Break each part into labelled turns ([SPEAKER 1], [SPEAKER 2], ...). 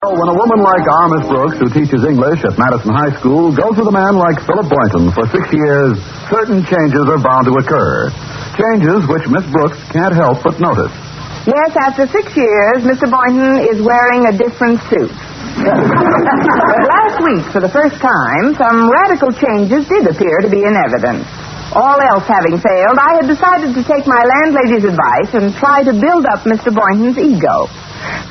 [SPEAKER 1] When a woman like our Miss Brooks, who teaches English at Madison High School, goes with a man like Philip Boyton for 6 years, certain changes are bound to occur. Changes which Miss Brooks can't help but notice.
[SPEAKER 2] Yes, after 6 years, Mr. Boyton is wearing a different suit. But last week, for the first time, some radical changes did appear to be in evidence. All else having failed, I had decided to take my landlady's advice and try to build up Mr. Boynton's ego.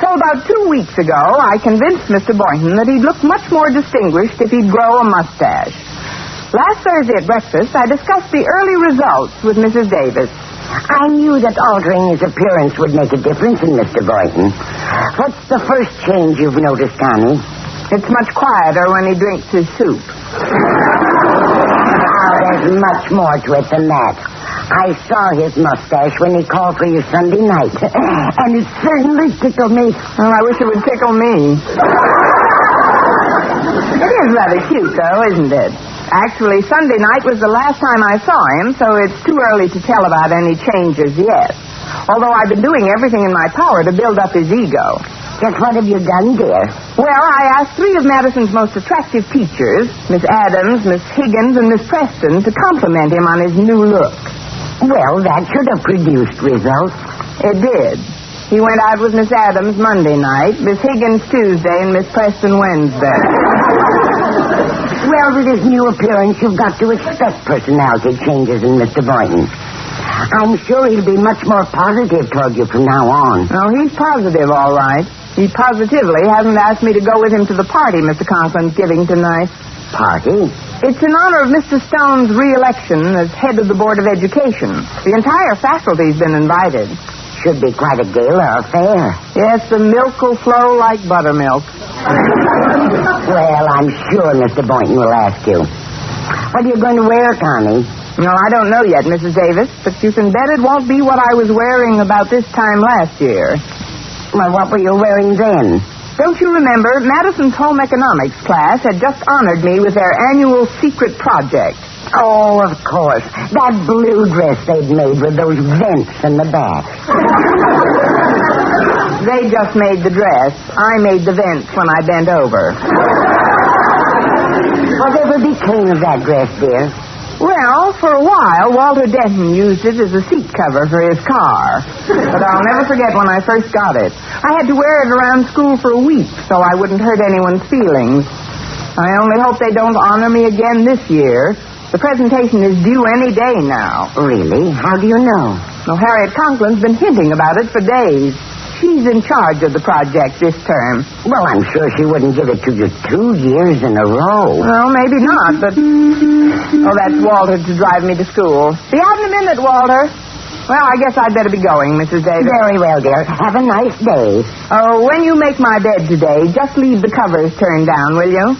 [SPEAKER 2] So about 2 weeks ago, I convinced Mr. Boynton that he'd look much more distinguished if he'd grow a mustache. Last Thursday at breakfast, I discussed the early results with Mrs. Davis.
[SPEAKER 3] I knew that altering his appearance would make a difference in Mr. Boyton. What's the first change you've noticed, Connie?
[SPEAKER 2] It's much quieter when he drinks his soup.
[SPEAKER 3] There's much more to it than that. I saw his mustache when he called for you Sunday night, and it certainly tickled me.
[SPEAKER 2] Oh, I wish it would tickle me. It is rather cute, though, isn't it? Actually, Sunday night was the last time I saw him, so it's too early to tell about any changes yet. Although I've been doing everything in my power to build up his ego.
[SPEAKER 3] Just what have you done, dear?
[SPEAKER 2] Well, I asked 3 of Madison's most attractive teachers, Miss Adams, Miss Higgins, and Miss Preston, to compliment him on his new look.
[SPEAKER 3] Well, that should have produced results.
[SPEAKER 2] It did. He went out with Miss Adams Monday night, Miss Higgins Tuesday, and Miss Preston Wednesday.
[SPEAKER 3] Well, with his new appearance, you've got to expect personality changes in Mr. Boyton. I'm sure he'll be much more positive toward you from now on.
[SPEAKER 2] Oh, he's positive, all right. He positively hasn't asked me to go with him to the party Mr. Conklin's giving tonight.
[SPEAKER 3] Party?
[SPEAKER 2] It's in honor of Mr. Stone's re-election as head of the Board of Education. The entire faculty's been invited.
[SPEAKER 3] Should be quite a gala affair.
[SPEAKER 2] Yes, the milk will flow like buttermilk.
[SPEAKER 3] Well, I'm sure Mr. Boynton will ask you. What are you going to wear, Connie?
[SPEAKER 2] No, I don't know yet, Mrs. Davis, but you can bet it won't be what I was wearing about this time last year.
[SPEAKER 3] Well, what were you wearing then?
[SPEAKER 2] Don't you remember, Madison's home economics class had just honored me with their annual secret project.
[SPEAKER 3] Oh, of course. That blue dress they'd made with those vents in the back.
[SPEAKER 2] They just made the dress. I made the vents when I bent over.
[SPEAKER 3] Whatever became of that dress, dear?
[SPEAKER 2] Well, for a while, Walter Denton used it as a seat cover for his car. But I'll never forget when I first got it. I had to wear it around school for a week so I wouldn't hurt anyone's feelings. I only hope they don't honor me again this year. The presentation is due any day now.
[SPEAKER 3] Really? How do you know?
[SPEAKER 2] Well, Harriet Conklin's been hinting about it for days. She's in charge of the project this term.
[SPEAKER 3] Well, I'm sure she wouldn't give it to you 2 years in a row.
[SPEAKER 2] Well, maybe not, but... Oh, that's Walter to drive me to school. Be out in a minute, Walter. Well, I guess I'd better be going, Mrs. Davis.
[SPEAKER 3] Very well, dear. Have a nice day.
[SPEAKER 2] Oh, when you make my bed today, just leave the covers turned down, will you?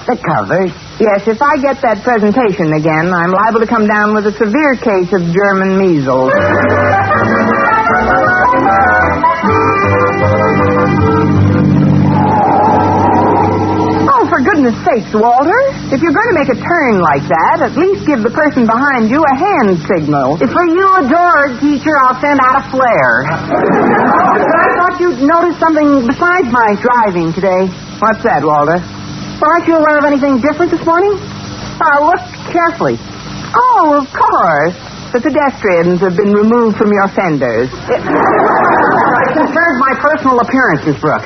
[SPEAKER 3] The covers?
[SPEAKER 2] Yes, if I get that presentation again, I'm liable to come down with a severe case of German measles. For goodness sakes, Walter, if you're going to make a turn like that, at least give the person behind you a hand signal.
[SPEAKER 4] If for you adored, teacher, I'll send out a flare. I thought you'd noticed something besides my driving today.
[SPEAKER 2] What's that, Walter?
[SPEAKER 4] Well, aren't you aware of anything different this morning? Look carefully.
[SPEAKER 2] Oh, of course. The pedestrians have been removed from your fenders.
[SPEAKER 4] It concerns my personal appearance, Miss Brooks.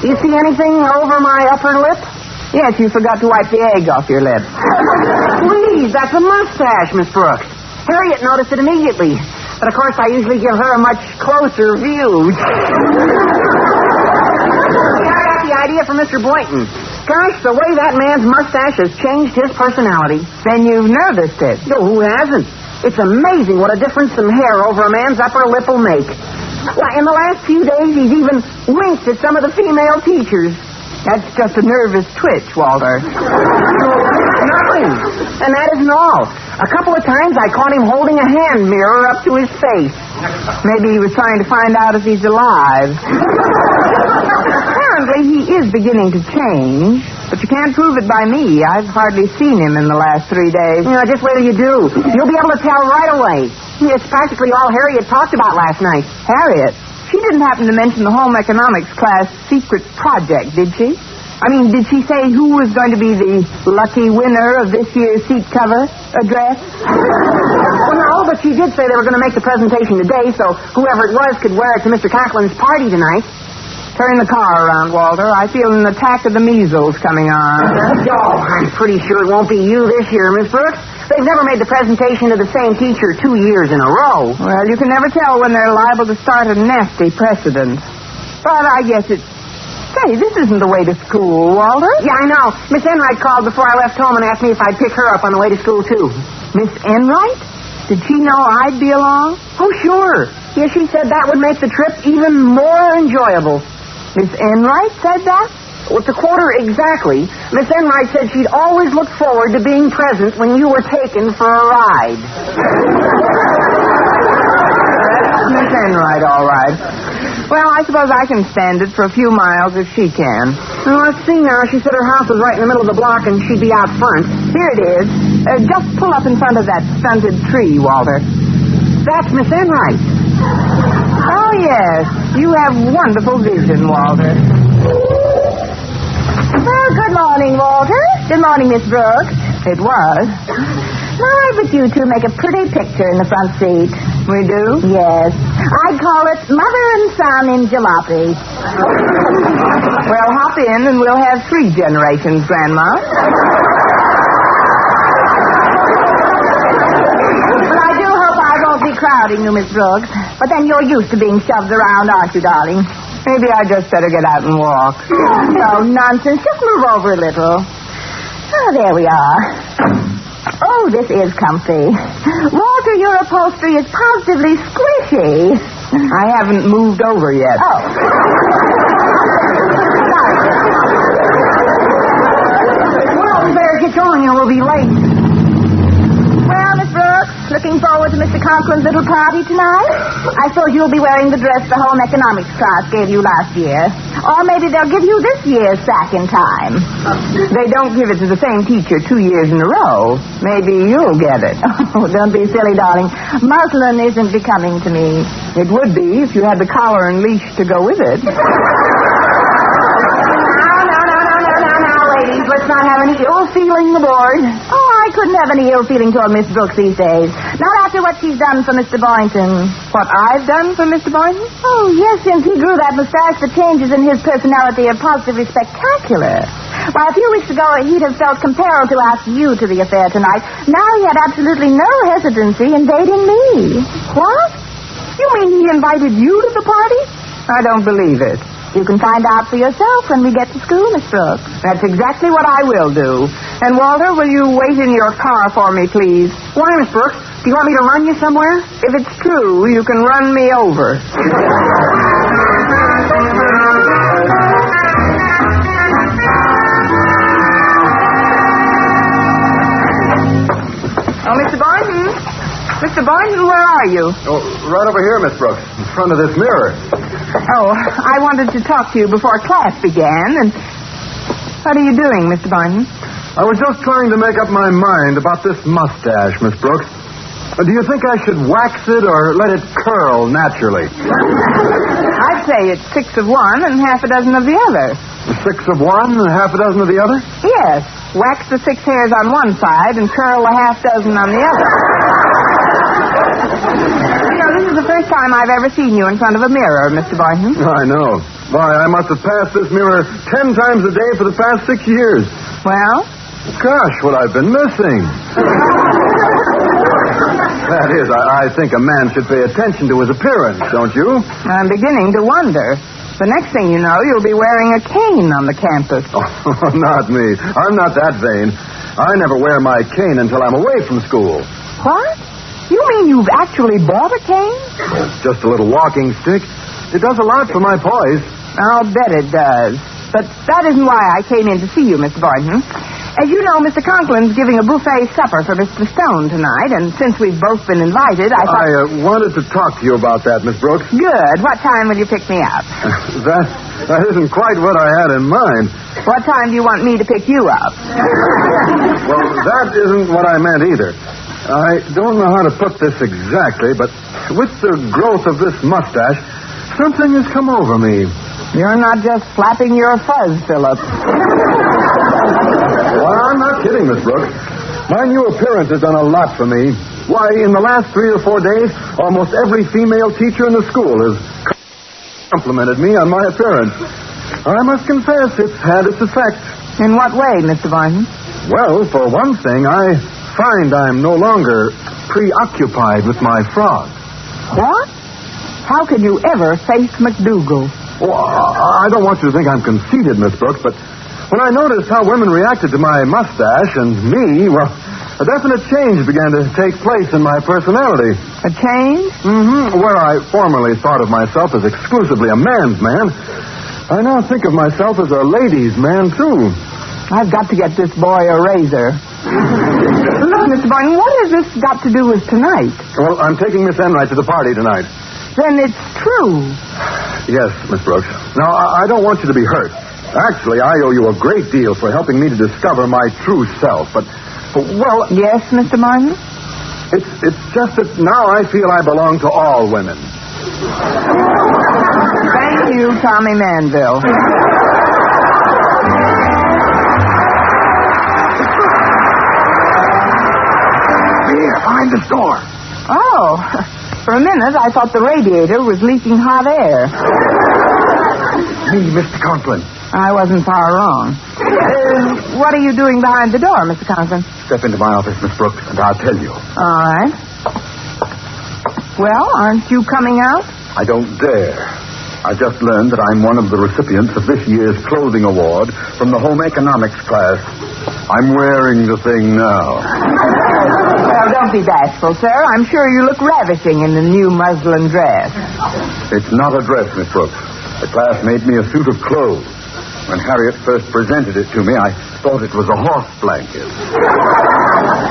[SPEAKER 4] Do you see anything over my upper lip?
[SPEAKER 2] Yes, you forgot to wipe the egg off your lips.
[SPEAKER 4] Please, that's a mustache, Miss Brooks. Harriet noticed it immediately. But, of course, I usually give her a much closer view. I got the idea from Mr. Boynton. Gosh, the way that man's mustache has changed his personality.
[SPEAKER 2] Then you've noticed it.
[SPEAKER 4] No, who hasn't? It's amazing what a difference some hair over a man's upper lip will make. Why, in the last few days, he's even winked at some of the female teachers.
[SPEAKER 2] That's just a nervous twitch, Walter.
[SPEAKER 4] Nothing. And that isn't all. A couple of times I caught him holding a hand mirror up to his face.
[SPEAKER 2] Maybe he was trying to find out if he's alive. Apparently he is beginning to change, but you can't prove it by me. I've hardly seen him in the last 3 days.
[SPEAKER 4] You know, just wait till you do. You'll be able to tell right away. It's practically all Harriet talked about last night.
[SPEAKER 2] Harriet? She didn't happen to mention the home economics class secret project, did she? I mean, did she say who was going to be the lucky winner of this year's seat cover address?
[SPEAKER 4] Well, no, but she did say they were going to make the presentation today, so whoever it was could wear it to Mr. Conklin's party tonight.
[SPEAKER 2] Turn the car around, Walter. I feel an attack of the measles coming on.
[SPEAKER 4] Oh, I'm pretty sure it won't be you this year, Miss Brooks. They've never made the presentation to the same teacher 2 years in a row.
[SPEAKER 2] Well, you can never tell when they're liable to start a nasty precedent. But I guess it's... Say, this isn't the way to school, Walter.
[SPEAKER 4] Yeah, I know. Miss Enright called before I left home and asked me if I'd pick her up on the way to school, too.
[SPEAKER 2] Miss Enright? Did she know I'd be along?
[SPEAKER 4] Oh, sure. Yeah, she said that would make the trip even more enjoyable.
[SPEAKER 2] Miss Enright said that?
[SPEAKER 4] Well, to quote her exactly, Miss Enright said she'd always look forward to being present when you were taken for a ride.
[SPEAKER 2] That's Miss Enright, all right. Well, I suppose I can stand it for a few miles if she can.
[SPEAKER 4] Well, let's see now. She said her house was right in the middle of the block and she'd be out front.
[SPEAKER 2] Here it is. Just pull up in front of that stunted tree, Walter.
[SPEAKER 4] That's Miss Enright.
[SPEAKER 2] Oh, yes. You have wonderful vision, Walter.
[SPEAKER 5] Well, good morning, Walter. Good morning, Miss Brooks.
[SPEAKER 2] It was.
[SPEAKER 5] My, but you two make a pretty picture in the front seat.
[SPEAKER 2] We do?
[SPEAKER 5] Yes. I'd call it mother and son in jalopy.
[SPEAKER 2] Well, hop in and we'll have 3 generations, Grandma.
[SPEAKER 5] Well, I do hope I won't be crowding you, Miss Brooks. But then you're used to being shoved around, aren't you, darling?
[SPEAKER 2] Maybe I just better get out and walk.
[SPEAKER 5] No, nonsense. Just move over a little. Oh, there we are. Oh, this is comfy. Walter, your upholstery is positively squishy.
[SPEAKER 2] I haven't moved over yet.
[SPEAKER 5] Oh.
[SPEAKER 4] Well, we better get going or we'll be late.
[SPEAKER 5] Well, Miss Brooks, looking forward to Mr. Conklin's little party tonight? I suppose you'll be wearing the dress the home economics class gave you last year. Or maybe they'll give you this year's sack in time.
[SPEAKER 2] They don't give it to the same teacher 2 years in a row. Maybe you'll get it.
[SPEAKER 5] Oh, don't be silly, darling. Muslin isn't becoming to me.
[SPEAKER 2] It would be if you had the collar and leash to go with it.
[SPEAKER 4] Ladies, let's not have any ill feeling aboard.
[SPEAKER 5] Oh, I couldn't have any ill feeling toward Miss Brooks these days. Not after what she's done for Mr. Boyton.
[SPEAKER 2] What I've done for Mr. Boyton?
[SPEAKER 5] Oh, yes, since he grew that mustache, the changes in his personality are positively spectacular. Why, a few weeks ago, he'd have felt compelled to ask you to the affair tonight. Now he had absolutely no hesitancy in dating me.
[SPEAKER 2] What? You mean he invited you to the party? I don't believe it.
[SPEAKER 5] You can find out for yourself when we get to school, Miss Brooks.
[SPEAKER 2] That's exactly what I will do. And, Walter, will you wait in your car for me, please?
[SPEAKER 4] Why, Miss Brooks? Do you want me to run you somewhere?
[SPEAKER 2] If it's true, you can run me over. Oh, Mr. Boyton. Mr. Boyton, where are you?
[SPEAKER 1] Oh, right over here, Miss Brooks, in front of this mirror.
[SPEAKER 2] Oh, I wanted to talk to you before class began, and... What are you doing, Mr. Boyton?
[SPEAKER 1] I was just trying to make up my mind about this mustache, Miss Brooks. Do you think I should wax it or let it curl naturally?
[SPEAKER 2] I'd say it's 6 of one and half a dozen of the other.
[SPEAKER 1] 6 of one and half a dozen of the other?
[SPEAKER 2] Yes. Wax the 6 hairs on one side and curl the half dozen on the other. You know, this is the first time I've ever seen you in front of a mirror, Mr. Boyton.
[SPEAKER 1] I know. Why, I must have passed this mirror 10 times a day for the past 6 years.
[SPEAKER 2] Well?
[SPEAKER 1] Gosh, what I've been missing. That is, I think a man should pay attention to his appearance, don't you?
[SPEAKER 2] I'm beginning to wonder. The next thing you know, you'll be wearing a cane on the campus.
[SPEAKER 1] Oh, not me. I'm not that vain. I never wear my cane until I'm away from school.
[SPEAKER 2] What? You mean you've actually bought a cane?
[SPEAKER 1] It's just a little walking stick. It does a lot for my poise.
[SPEAKER 2] I'll bet it does. But that isn't why I came in to see you, Mr. Boyton. As you know, Mr. Conklin's giving a buffet supper for Mr. Stone tonight, and since we've both been invited, I thought...
[SPEAKER 1] I wanted to talk to you about that, Miss Brooks.
[SPEAKER 2] Good. What time will you pick me up?
[SPEAKER 1] That isn't quite what I had in mind.
[SPEAKER 2] What time do you want me to pick you up?
[SPEAKER 1] Well, that isn't what I meant either. I don't know how to put this exactly, but with the growth of this mustache,
[SPEAKER 6] Something has come over me.
[SPEAKER 2] You're not just flapping your fuzz, Philip.
[SPEAKER 1] Well, I'm not kidding, Miss Brooks. My new appearance has done a lot for me. Why, in the last 3 or 4 days, almost every female teacher in the school has complimented me on my appearance. I must confess, it's had its effect.
[SPEAKER 2] In what way, Mr. Boyton?
[SPEAKER 6] Well, for one thing, I find I'm no longer preoccupied with my frog.
[SPEAKER 2] What? How could you ever face McDougal?
[SPEAKER 6] Oh, I don't want you to think I'm conceited, Miss Brooks, but when I noticed how women reacted to my mustache and me, well, a definite change began to take place in my personality.
[SPEAKER 2] A change?
[SPEAKER 6] Mm-hmm. Where I formerly thought of myself as exclusively a man's man, I now think of myself as a ladies' man, too.
[SPEAKER 2] I've got to get this boy a razor. Look, Mr. Boyton, what has this got to do with tonight?
[SPEAKER 6] Well, I'm taking Miss Enright to the party tonight.
[SPEAKER 2] Then it's true.
[SPEAKER 6] Yes, Miss Brooks. Now, I don't want you to be hurt. Actually, I owe you a great deal for helping me to discover my true self. But, well...
[SPEAKER 2] Yes, Mr. Boyton?
[SPEAKER 6] It's just that now I feel I belong to all women.
[SPEAKER 2] Thank you, Tommy Manville.
[SPEAKER 6] Here, behind the store.
[SPEAKER 2] Oh, for a minute I thought the radiator was leaking hot air.
[SPEAKER 6] Me, Mr. Conklin.
[SPEAKER 2] I wasn't far wrong. What are you doing behind the door, Mr. Conklin?
[SPEAKER 6] Step into my office, Miss Brooks, and I'll tell you.
[SPEAKER 2] All right. Well, aren't you coming out?
[SPEAKER 6] I don't dare. I just learned that I'm one of the recipients of this year's clothing award from the home economics class. I'm wearing the thing now.
[SPEAKER 2] Well, don't be bashful, sir. I'm sure you look ravishing in the new muslin dress.
[SPEAKER 6] It's not a dress, Miss Brooks. The class made me a suit of clothes. When Harriet first presented it to me, I thought it was a horse blanket.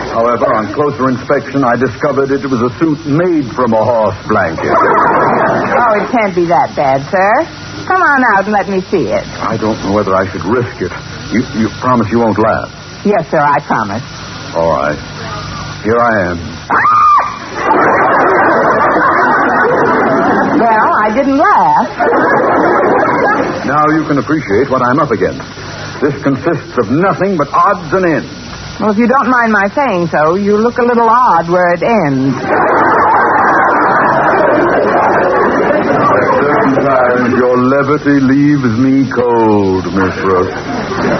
[SPEAKER 6] However, on closer inspection, I discovered it was a suit made from a horse blanket.
[SPEAKER 2] Oh, it can't be that bad, sir. Come on out and let me see it.
[SPEAKER 6] I don't know whether I should risk it. You promise you won't laugh?
[SPEAKER 2] Yes, sir, I promise.
[SPEAKER 6] All right. Here I am.
[SPEAKER 2] Well, I didn't laugh.
[SPEAKER 6] Now you can appreciate what I'm up against. This consists of nothing but odds and ends.
[SPEAKER 2] Well, if you don't mind my saying so, you look a little odd where it ends.
[SPEAKER 6] At certain times, your levity leaves me cold, Miss Brooks.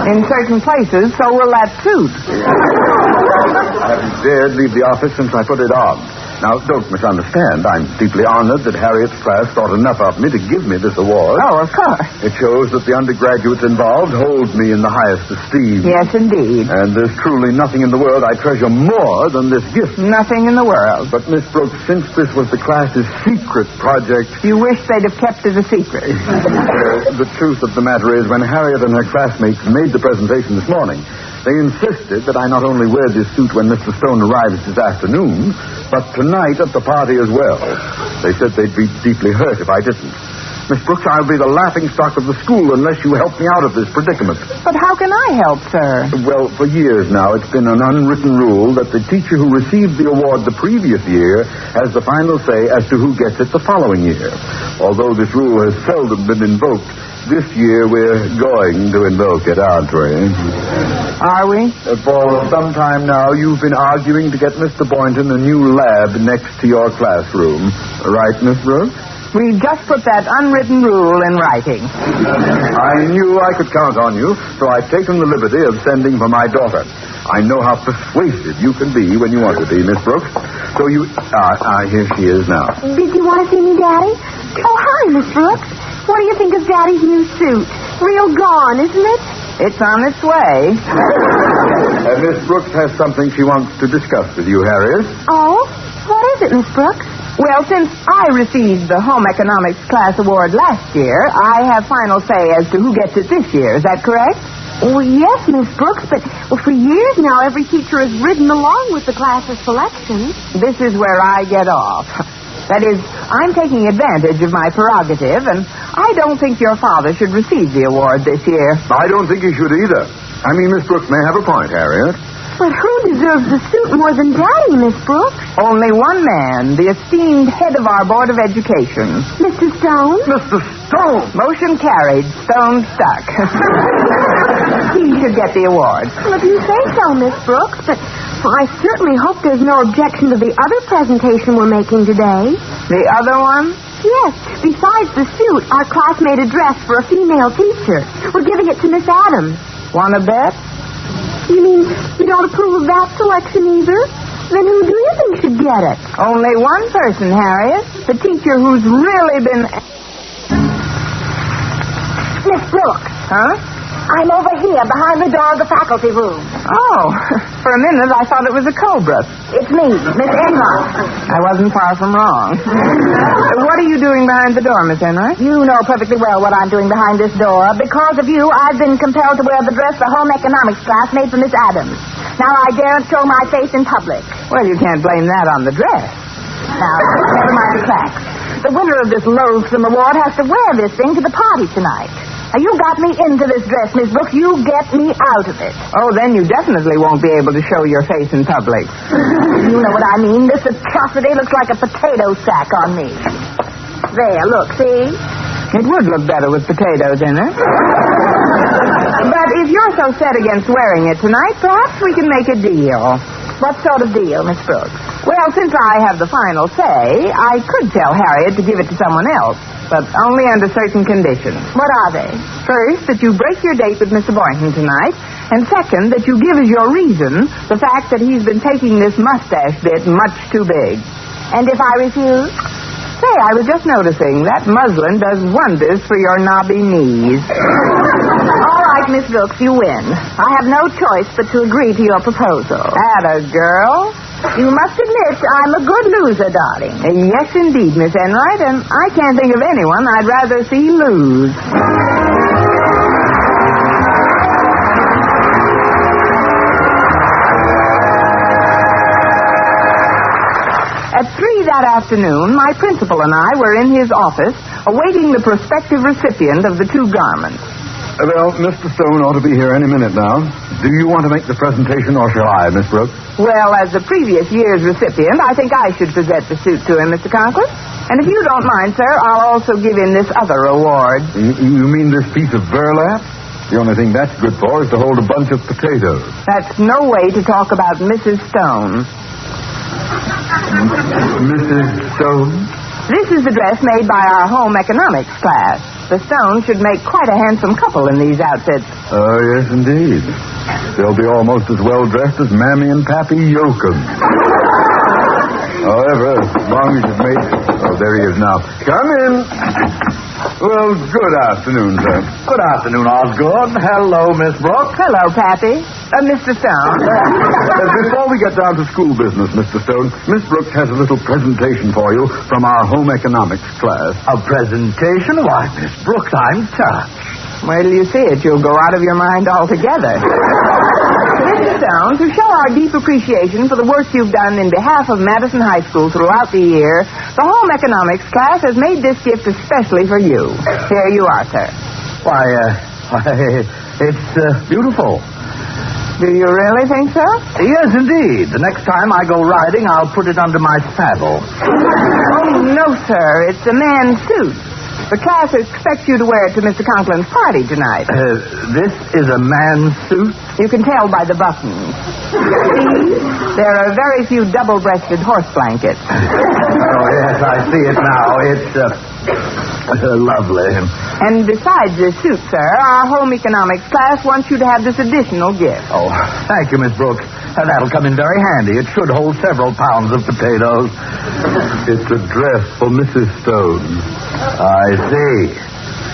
[SPEAKER 2] In certain places, so will that suit.
[SPEAKER 6] I haven't dared leave the office since I put it on. Now, don't misunderstand. I'm deeply honored that Harriet's class thought enough of me to give me this award.
[SPEAKER 2] Oh, of course.
[SPEAKER 6] It shows that the undergraduates involved hold me in the highest esteem.
[SPEAKER 2] Yes, indeed.
[SPEAKER 6] And there's truly nothing in the world I treasure more than this gift.
[SPEAKER 2] Nothing in the world.
[SPEAKER 6] But, Miss Brooks, since this was the class's secret project...
[SPEAKER 2] You wish they'd have kept it a secret.
[SPEAKER 6] The truth of the matter is, when Harriet and her classmates made the presentation this morning, they insisted that I not only wear this suit when Mr. Stone arrives this afternoon, but tonight at the party as well. They said they'd be deeply hurt if I didn't. Miss Brooks, I'll be the laughingstock of the school unless you help me out of this predicament.
[SPEAKER 2] But how can I help, sir?
[SPEAKER 6] Well, for years now, it's been an unwritten rule that the teacher who received the award the previous year has the final say as to who gets it the following year. Although this rule has seldom been invoked, this year we're going to invoke it, aren't we?
[SPEAKER 2] Are we?
[SPEAKER 6] For some time now, you've been arguing to get Mr. Boynton a new lab next to your classroom. Right, Miss Brooks?
[SPEAKER 2] We just put that unwritten rule in writing.
[SPEAKER 6] I knew I could count on you, so I've taken the liberty of sending for my daughter. I know how persuasive you can be when you want to be, Miss Brooks. So you... here she is now.
[SPEAKER 5] Did you want to see me, Daddy? Oh, hi, Miss Brooks. What do you think of Daddy's new suit? Real gone, isn't it?
[SPEAKER 2] It's on its way.
[SPEAKER 6] Miss Brooks has something she wants to discuss with you, Harriet.
[SPEAKER 5] Oh? What is it, Miss Brooks?
[SPEAKER 2] Well, since I received the Home Economics Class Award last year, I have final say as to who gets it this year. Is that correct?
[SPEAKER 5] Well, yes, Miss Brooks, but for years now, every teacher has ridden along with the class's selection.
[SPEAKER 2] This is where I get off. That is, I'm taking advantage of my prerogative, and I don't think your father should receive the award this year.
[SPEAKER 6] I don't think he should either. I mean, Miss Brooks may have a point, Harriet.
[SPEAKER 5] But who deserves the suit more than Daddy, Miss Brooks?
[SPEAKER 2] Only one man, the esteemed head of our Board of Education.
[SPEAKER 5] Mr. Stone?
[SPEAKER 6] Mr. Stone!
[SPEAKER 2] Motion carried, Stone stuck. He should get the award.
[SPEAKER 5] Well, if you say so, Miss Brooks, but I certainly hope there's no objection to the other presentation we're making today.
[SPEAKER 2] The other one?
[SPEAKER 5] Yes. Besides the suit, our class made a dress for a female teacher. We're giving it to Miss Adams.
[SPEAKER 2] Want to bet?
[SPEAKER 5] You mean you don't approve of that selection either? Then who do you think should get it?
[SPEAKER 2] Only one person, Harriet. The teacher who's really been...
[SPEAKER 5] Miss Brooks.
[SPEAKER 2] Huh?
[SPEAKER 5] I'm over here behind the door of the faculty room.
[SPEAKER 2] Oh, for a minute I thought it was a cobra.
[SPEAKER 5] It's me, Miss Enright.
[SPEAKER 2] I wasn't far from wrong. What are you doing behind the door, Miss Enright?
[SPEAKER 5] You know perfectly well what I'm doing behind this door. Because of you, I've been compelled to wear the dress the home economics class made for Miss Adams. Now I daren't show my face in public.
[SPEAKER 2] Well, you can't blame that on the dress.
[SPEAKER 5] Now, never mind the facts. The winner of this loathsome award has to wear this thing to the party tonight. Now, you got me into this dress, Miss Brooks. You get me out of it.
[SPEAKER 2] Oh, then you definitely won't be able to show your face in public.
[SPEAKER 5] You know what I mean. This atrocity looks like a potato sack on me. There, look, see?
[SPEAKER 2] It would look better with potatoes in it. But if you're so set against wearing it tonight, perhaps we can make a deal.
[SPEAKER 5] What sort of deal, Miss Brooks?
[SPEAKER 2] Well, since I have the final say, I could tell Harriet to give it to someone else, but only under certain conditions.
[SPEAKER 5] What are they?
[SPEAKER 2] First, that you break your date with Mr. Boyton tonight, and second, that you give as your reason the fact that he's been taking this mustache bit much too big.
[SPEAKER 5] And if I refuse?
[SPEAKER 2] Say, I was just noticing that muslin does wonders for your knobby knees.
[SPEAKER 5] All right, Miss Brooks, you win. I have no choice but to agree to your proposal.
[SPEAKER 2] Atta girl.
[SPEAKER 5] You must admit I'm a good loser, darling.
[SPEAKER 2] Yes, indeed, Miss Enright, and I can't think of anyone I'd rather see lose. At 3 that afternoon, my principal and I were in his office awaiting the prospective recipient of the two garments.
[SPEAKER 6] Well, Mr. Stone ought to be here any minute now. Do you want to make the presentation, or shall I, Miss Brooks?
[SPEAKER 2] Well, as the previous year's recipient, I think I should present the suit to him, Mr. Conklin. And if you don't mind, sir, I'll also give him this other award.
[SPEAKER 6] You mean this piece of burlap? The only thing that's good for is to hold a bunch of potatoes.
[SPEAKER 2] That's no way to talk about Mrs. Stone.
[SPEAKER 6] Mrs. Stone?
[SPEAKER 2] This is the dress made by our home economics class. The Stones should make quite a handsome couple in these outfits.
[SPEAKER 6] Oh, yes, indeed. They'll be almost as well dressed as Mammy and Pappy Yoakum. However, as long as you've made... Oh, there he is now. Come in. Well, good afternoon, sir.
[SPEAKER 7] Good afternoon, Osgood. Hello, Miss Brooks.
[SPEAKER 2] Hello, Pappy. Mr. Stone.
[SPEAKER 6] Before we get down to school business, Mr. Stone, Miss Brooks has a little presentation for you from our home economics class.
[SPEAKER 7] A presentation? Why, Miss Brooks, I'm touched.
[SPEAKER 2] Wait till you see it. You'll go out of your mind altogether. Mr. Stone, to show our deep appreciation for the work you've done in behalf of Madison High School throughout the year, the home economics class has made this gift especially for you. Here you are, sir.
[SPEAKER 7] Why, it's beautiful.
[SPEAKER 2] Do you really think so?
[SPEAKER 7] Yes, indeed. The next time I go riding, I'll put it under my saddle.
[SPEAKER 2] Oh, no, sir. It's a man's suit. The class expects you to wear it to Mr. Conklin's party tonight.
[SPEAKER 7] This is a man's suit?
[SPEAKER 2] You can tell by the buttons. See? There are very few double-breasted horse blankets.
[SPEAKER 7] Oh, yes, I see it now. It's lovely.
[SPEAKER 2] And besides this suit, sir, our home economics class wants you to have this additional gift.
[SPEAKER 7] Oh, thank you, Miss Brooks. That'll come in very handy. It should hold several pounds of potatoes.
[SPEAKER 6] It's a dress for Mrs. Stone.
[SPEAKER 7] I see.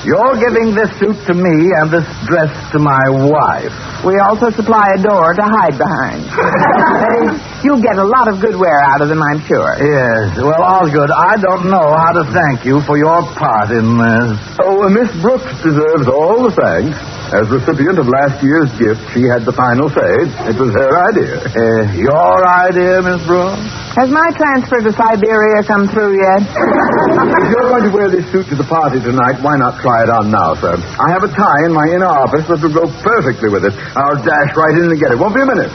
[SPEAKER 7] You're giving this suit to me and this dress to my wife.
[SPEAKER 2] We also supply a door to hide behind. That is, you'll get a lot of good wear out of them, I'm sure.
[SPEAKER 7] Yes. Well, Osgood, I don't know how to thank you for your part in this.
[SPEAKER 6] Oh, Miss Brooks deserves all the thanks. As recipient of last year's gift, she had the final say. It was her idea.
[SPEAKER 7] Your idea, Miss Brooks?
[SPEAKER 2] Has my transfer to Siberia come through yet?
[SPEAKER 6] If you're going to wear this suit to the party tonight, why not try it on now, sir? I have a tie in my inner office that will go perfectly with it. I'll dash right in and get it. Won't be a minute.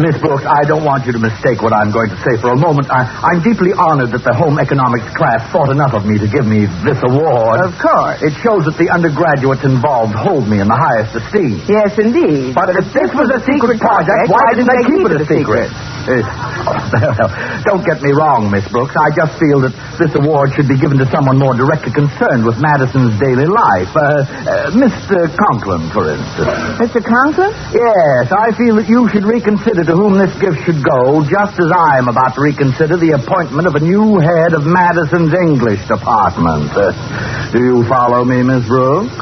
[SPEAKER 7] Miss Brooks, I don't want you to mistake what I'm going to say for a moment. I'm deeply honored that the home economics class thought enough of me to give me this award.
[SPEAKER 2] Of course.
[SPEAKER 7] It shows that the undergraduates involved hold me in the highest esteem.
[SPEAKER 2] Yes, indeed.
[SPEAKER 7] But if this was a secret project, why didn't they keep it a secret? Don't get me wrong, Miss Brooks. I just feel that this award should be given to someone more directly concerned with Madison's daily life. Mr. Conklin, for instance.
[SPEAKER 2] Mr. Conklin?
[SPEAKER 7] Yes, I feel that you should reconsider to whom this gift should go, just as I am about to reconsider the appointment of a new head of Madison's English department. Do you follow me, Miss Brooks?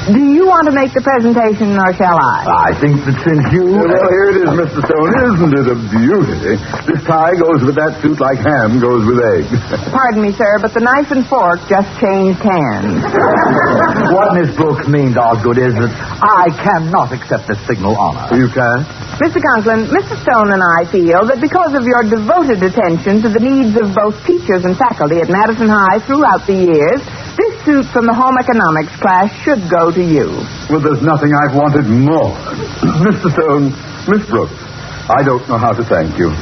[SPEAKER 2] Do you want to make the presentation, or shall I?
[SPEAKER 7] I think that since you...
[SPEAKER 6] Well, here it is, Mr. Stone. Isn't it a beauty? This tie goes with that suit like ham goes with egg.
[SPEAKER 2] Pardon me, sir, but the knife and fork just changed hands.
[SPEAKER 7] What Miss Brooks means, Osgood, is that I cannot accept this signal honor.
[SPEAKER 6] You can't?
[SPEAKER 2] Mr. Conklin, Mr. Stone and I feel that because of your devoted attention to the needs of both teachers and faculty at Madison High throughout the years, this suit from the home economics class should go to you.
[SPEAKER 6] Well, there's nothing I've wanted more. Mr. Stone, Miss Brooks, I don't know how to thank you.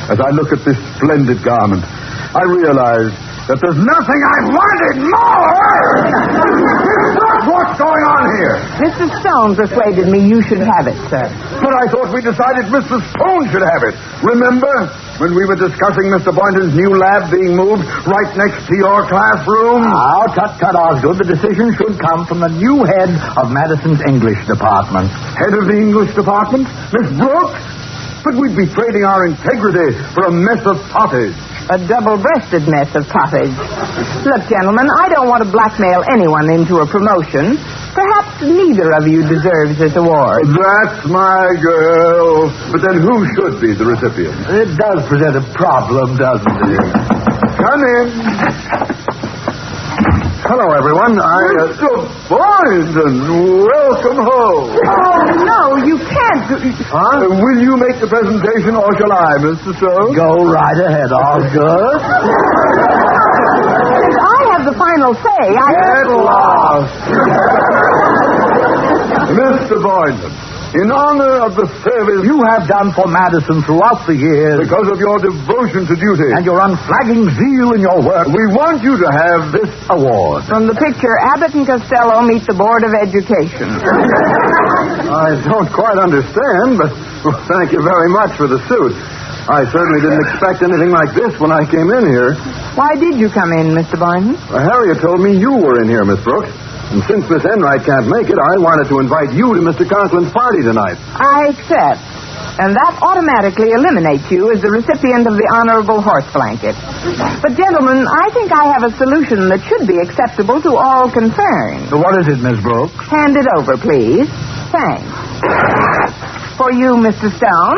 [SPEAKER 6] As I look at this splendid garment, I realize that there's nothing I've wanted more! Miss Brooks, what's going on here?
[SPEAKER 2] Mr. Stone persuaded me you should have it, sir.
[SPEAKER 6] But I thought we decided Mr. Stone should have it. Remember when we were discussing Mr. Boynton's new lab being moved right next to your classroom?
[SPEAKER 7] Now, tut, Osgood, the decision should come from the new head of Madison's English department.
[SPEAKER 6] Head of the English department? Miss Brooks? But we'd be trading our integrity for a mess of pottage.
[SPEAKER 2] A double-breasted mess of pottage. Look, gentlemen, I don't want to blackmail anyone into a promotion. Perhaps neither of you deserves this award.
[SPEAKER 6] That's my girl. But then who should be the recipient?
[SPEAKER 7] It does present a problem, doesn't it?
[SPEAKER 6] Come in. Hello, everyone. Mr. Boyton, welcome home.
[SPEAKER 2] Oh, no, you can't.
[SPEAKER 6] Huh? Will you make the presentation, or shall I, Mr. Stone?
[SPEAKER 7] Go right ahead, Osgood.
[SPEAKER 2] I have the final say.
[SPEAKER 6] Get lost. Mr. Boyton, in honor of the service
[SPEAKER 7] you have done for Madison throughout the years,
[SPEAKER 6] because of your devotion to duty
[SPEAKER 7] and your unflagging zeal in your work,
[SPEAKER 6] we want you to have this award.
[SPEAKER 2] From the picture, Abbott and Costello meet the Board of Education.
[SPEAKER 6] I don't quite understand, but thank you very much for the suit. I certainly didn't expect anything like this when I came in here.
[SPEAKER 2] Why did you come in, Mr. Boynton?
[SPEAKER 6] Harriet told me you were in here, Miss Brooks. And since Miss Enright can't make it, I wanted to invite you to Mr. Conklin's party tonight.
[SPEAKER 2] I accept. And that automatically eliminates you as the recipient of the honorable horse blanket. But, gentlemen, I think I have a solution that should be acceptable to all concerned.
[SPEAKER 7] What is it, Miss Brooks?
[SPEAKER 2] Hand it over, please. Thanks. For you, Mr. Stone.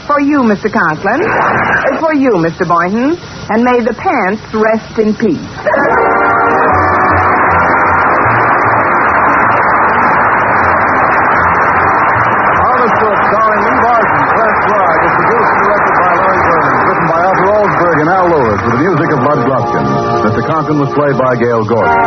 [SPEAKER 2] For you, Mr. Conklin. For you, Mr. Boynton. And may the pants rest in peace.
[SPEAKER 6] Starring Eve Arden, Clark Clark, is produced and directed by Larry Burns, written by Arthur Oldsberg and Al Lewis, with the music of Bud Gluskin. Mr. Conklin was played by Gail Gordon.